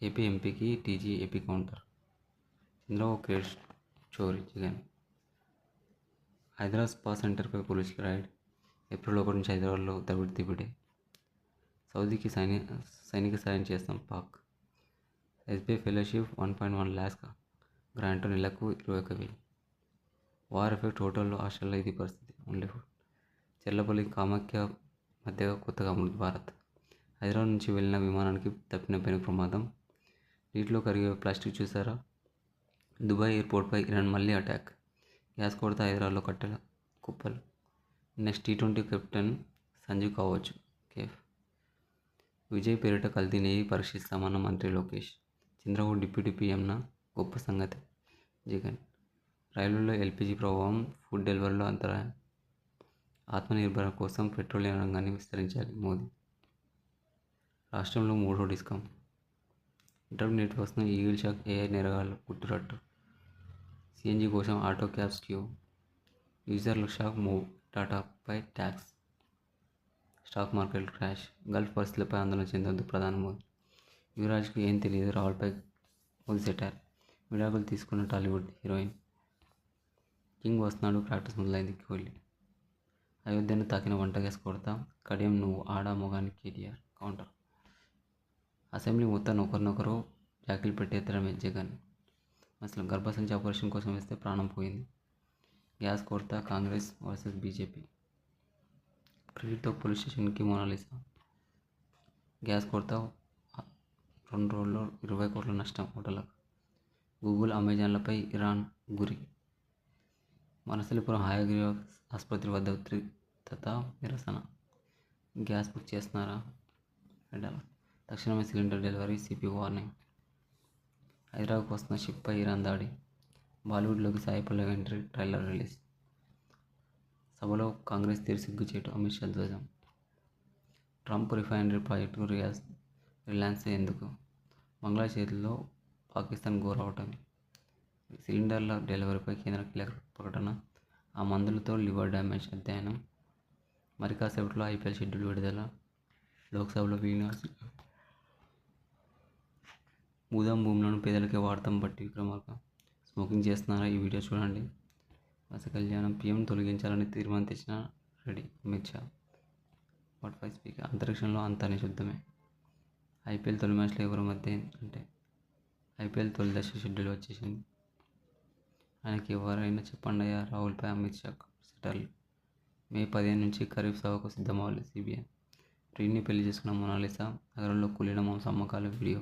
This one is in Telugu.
ఏపీ ఎంపీకి TG AP counter. Chandrababu credit చోరీ జగన్. హైదరాబాద్ స్పా సెంటర్పై పోలీసుల రైడ్. ఏప్రిల్ 1 నుంచి హైదరాబాద్లో దబిడే. సౌదీకి సైనిక సాయం చేస్తాం Pak. SBI fellowship 1.1 lakhs grant, నెలకు 21,000. వార్ ఎఫెక్ట్ హోటల్లో హాస్టల్లో ఇది పరిస్థితి. Only food. చెర్లపల్లి కామాఖ్య మధ్యగా కొత్తగా అమృత్ భారత్. హైదరాబాద్ నుంచి వెళ్ళిన విమానానికి తప్పిన పెను ప్రమాదం. నీటిలో కరిగే ప్లాస్టిక్ చూసారా? దుబాయ్ ఎయిర్పోర్ట్పై ఇరాన్ మళ్లీ అటాక్. గ్యాస్ కొరత, హైదరాబాద్లో కట్టెల కుప్పలు. నెక్స్ట్ టీ20 కెప్టెన్ సంజు కావచ్చు. కేఫ్. విజయ్ పేరిట కల్తీ నెయ్యి పరీక్షిస్తామన్న మంత్రి లోకేష్. చంద్రబాబు డిప్యూటీ పీఎంన గొప్ప సంగతి. జగన్. రైలులో ఎల్పీజీ ప్రభావం, ఫుడ్ డెలివరీలో అంతరాయం. ఆత్మనిర్భర కోసం పెట్రోలియం రంగాన్ని విస్తరించాలి మోదీ. రాష్ట్రంలో 3వ డిస్కమ్. ఇంటర్నెట్ నెట్వర్క్స్ను ఈగిల్ షాక్, ఏఐ నేరగాళ్లు గుట్టురట్టు. సీఎన్జీ కోసం ఆటో క్యాబ్స్ క్యూ. యూజర్లకు షాక్, మూవ్ టాటాపై tax. Stock market crash. Gulf పరిస్థితులపై ఆందోళన చెందొద్దు ప్రధాని మోదీ. యువరాజ్కి ఏం తెలియదు, రాహుల్పై మోదీ సెటార్. విడాకులు తీసుకున్న టాలీవుడ్ హీరోయిన్. కింగ్ వస్తున్నాడు, ప్రాక్టీస్ మొదలైంది కోహ్లీ. అయోధ్యను తాకిన వంట గ్యాస్ కొరత. కడియం నువ్వు ఆడా మొగాని కేటీఆర్ కౌంటర్. అసెంబ్లీ మొత్తాన్ని ఒకరినొకరు జాకీలు పెట్టేత్తడమే జగన్. అసలు గర్భసంచి ఆపరేషన్ కోసం వేస్తే ప్రాణం పోయింది. గ్యాస్ కొరత, కాంగ్రెస్ వర్సెస్ బీజేపీ. క్రెడిట్తో పోలీస్ స్టేషన్కి మోనాలిసా. గ్యాస్ కొరత, 2 రోజుల్లో 20 కోట్ల నష్టం హోటళ్లకు. గూగుల్, అమెజాన్లపై ఇరాన్ గురి. మనసలిపురం హయగ్రీవ ఆసుపత్రి వద్ద ఉద్రిక్తత, నిరసన. గ్యాస్ బుక్ చేస్తున్నారా? తక్షణమే సిలిండర్ డెలివరీ, సిపి వార్నింగ్. హైదరాబాద్కు వస్తున్న షిప్పై ఇరాన్ దాడి. బాలీవుడ్లోకి Sai Pallavi entry, trailer release. సభలో కాంగ్రెస్ తీరు సిగ్గుచేటు, అమిత్ షా ధ్వజం. ట్రంప్ రిఫైనరీ ప్రాజెక్టుకు రిలయన్స్ ఎందుకు? బంగ్లా చేతుల్లో పాకిస్తాన్ ఘోర ఓటమి. సిలిండర్ల డెలివరీపై కేంద్ర కీలక ప్రకటన. ఆ మందులతో లివర్ డ్యామేజ్ అధ్యయనం. మరి కాసేపట్లో ఐపీఎల్ షెడ్యూల్ విడుదల. లోక్సభలో భూదాన్ భూములను పేదలకే వాడతాం బట్టి విక్రమార్క. స్మోకింగ్ చేస్తున్నారా? ఈ వీడియో చూడండి. బస కళ్యాణం. పీఎం తొలగించాలని తీర్మానం తెచ్చిన ready, Amit Shah. What speaker. అంతరిక్షంలో అంతా నిశ్శబ్దమే. ఐపీఎల్ తొలి మ్యాచ్లో ఎవరి మధ్య అంటే ఐపీఎల్ తొలి దశ షెడ్యూల్ వచ్చేసింది. ఆయనకి ఎవరైనా చెప్పండియా, రాహుల్పై అమిత్ షా సెటర్లు. మే 15 నుంచి ఖరీఫ్ సభకు సిద్ధమవ్వాలి సిబిఐ. ప్రియుడిని పెళ్లి చేసుకున్న మోనాలిసా. నగరంలో కూలిన మాంస అమ్మకాల వీడియో.